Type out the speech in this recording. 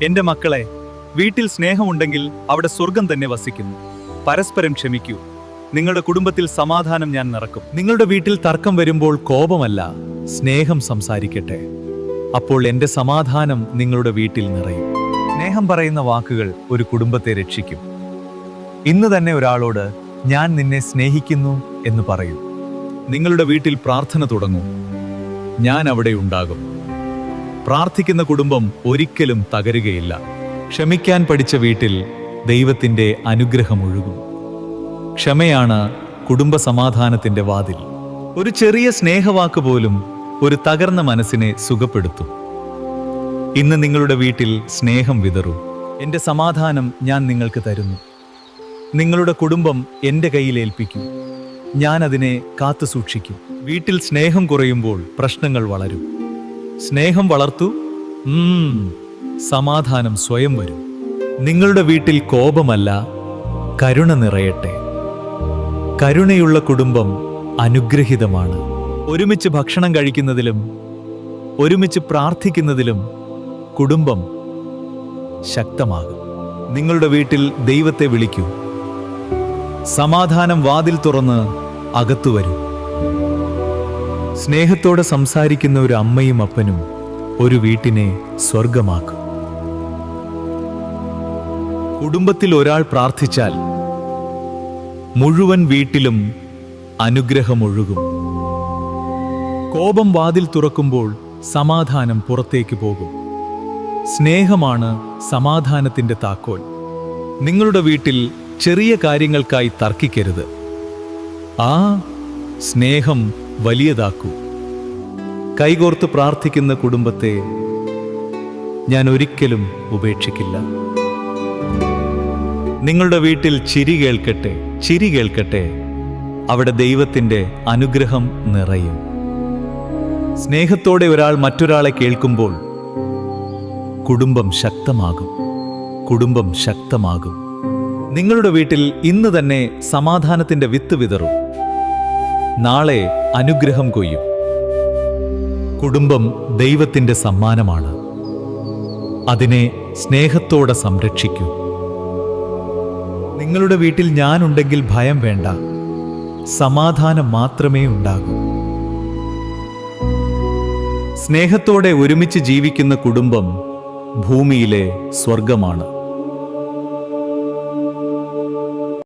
എന്റെ മക്കളെ, വീട്ടിൽ സ്നേഹമുണ്ടെങ്കിൽ അവിടെ സ്വർഗം തന്നെ വസിക്കുന്നു. പരസ്പരം ക്ഷമിക്കൂ. നിങ്ങളുടെ കുടുംബത്തിൽ സമാധാനം ഞാൻ നിറക്കും. നിങ്ങളുടെ വീട്ടിൽ തർക്കം വരുമ്പോൾ കോപമല്ല, സ്നേഹം സംസാരിക്കട്ടെ. അപ്പോൾ എന്റെ സമാധാനം നിങ്ങളുടെ വീട്ടിൽ നിറയും. സ്നേഹം പറയുന്ന വാക്കുകൾ ഒരു കുടുംബത്തെ രക്ഷിക്കും. ഇന്ന് തന്നെ ഒരാളോട് ഞാൻ നിന്നെ സ്നേഹിക്കുന്നു എന്ന് പറയൂ. നിങ്ങളുടെ വീട്ടിൽ പ്രാർത്ഥന തുടങ്ങൂ. ഞാൻ അവിടെ ഉണ്ടാകും. പ്രാർത്ഥിക്കുന്ന കുടുംബം ഒരിക്കലും തകരുകയില്ല. ക്ഷമിക്കാൻ പഠിച്ച വീട്ടിൽ ദൈവത്തിന്റെ അനുഗ്രഹം ഒഴുകും. ക്ഷമയാണ് കുടുംബ സമാധാനത്തിന്റെ വാതിൽ. ഒരു ചെറിയ സ്നേഹവാക്ക് പോലും ഒരു തകർന്ന മനസ്സിനെ സുഖപ്പെടുത്തും. ഇന്ന് നിങ്ങളുടെ വീട്ടിൽ സ്നേഹം വിതറൂ. എന്റെ സമാധാനം ഞാൻ നിങ്ങൾക്ക് തരുന്നു. നിങ്ങളുടെ കുടുംബം എന്റെ കയ്യിൽ ഏൽപ്പിക്കൂ. ഞാൻ അതിനെ കാത്തു സൂക്ഷിക്കും. വീട്ടിൽ സ്നേഹം കുറയുമ്പോൾ പ്രശ്നങ്ങൾ വളരും. സ്നേഹം വളർത്തൂ, സമാധാനം സ്വയം വരും. നിങ്ങളുടെ വീട്ടിൽ കോപമല്ല, കരുണ നിറയട്ടെ. കരുണയുള്ള കുടുംബം അനുഗ്രഹീതമാണ്. ഒരുമിച്ച് ഭക്ഷണം കഴിക്കുന്നതിലും ഒരുമിച്ച് പ്രാർത്ഥിക്കുന്നതിലും കുടുംബം ശക്തമാകും. നിങ്ങളുടെ വീട്ടിൽ ദൈവത്തെ വിളിക്കൂ. സമാധാനം വാതിൽ തുറന്ന് അകത്തു വരൂ. സ്നേഹത്തോടെ സംസാരിക്കുന്ന ഒരു അമ്മയും അപ്പനും ഒരു വീട്ടിനെ സ്വർഗമാക്കും. കുടുംബത്തിൽ ഒരാൾ പ്രാർത്ഥിച്ചാൽ മുഴുവൻ വീട്ടിലും അനുഗ്രഹമൊഴുകും. കോപം വാതിൽ തുറക്കുമ്പോൾ സമാധാനം പുറത്തേക്ക് പോകും. സ്നേഹമാണ് സമാധാനത്തിന്റെ താക്കോൽ. നിങ്ങളുടെ വീട്ടിൽ ചെറിയ കാര്യങ്ങൾക്കായി തർക്കിക്കരുത്. ആ സ്നേഹം വലിയതാക്കൂ. കൈകോർത്ത് പ്രാർത്ഥിക്കുന്ന കുടുംബത്തെ ഞാൻ ഒരിക്കലും ഉപേക്ഷിക്കില്ല. നിങ്ങളുടെ വീട്ടിൽ ചിരി കേൾക്കട്ടെ. അവിടെ ദൈവത്തിന്റെ അനുഗ്രഹം നിറയും. സ്നേഹത്തോടെ ഒരാൾ മറ്റൊരാളെ കേൾക്കുമ്പോൾ കുടുംബം ശക്തമാകും. നിങ്ങളുടെ വീട്ടിൽ ഇന്ന് തന്നെ സമാധാനത്തിന്റെ വിത്ത് വിതറും. നാളെ അനുഗ്രഹം കൊയ്യും. കുടുംബം ദൈവത്തിന്റെ സമ്മാനമാണ്. അതിനെ സ്നേഹത്തോടെ സംരക്ഷിക്കൂ. നിങ്ങളുടെ വീട്ടിൽ ഞാനുണ്ടെങ്കിൽ ഭയം വേണ്ട, സമാധാനം മാത്രമേ ഉണ്ടാകൂ. സ്നേഹത്തോടെ ഒരുമിച്ച് ജീവിക്കുന്ന കുടുംബം ഭൂമിയിലെ സ്വർഗമാണ്.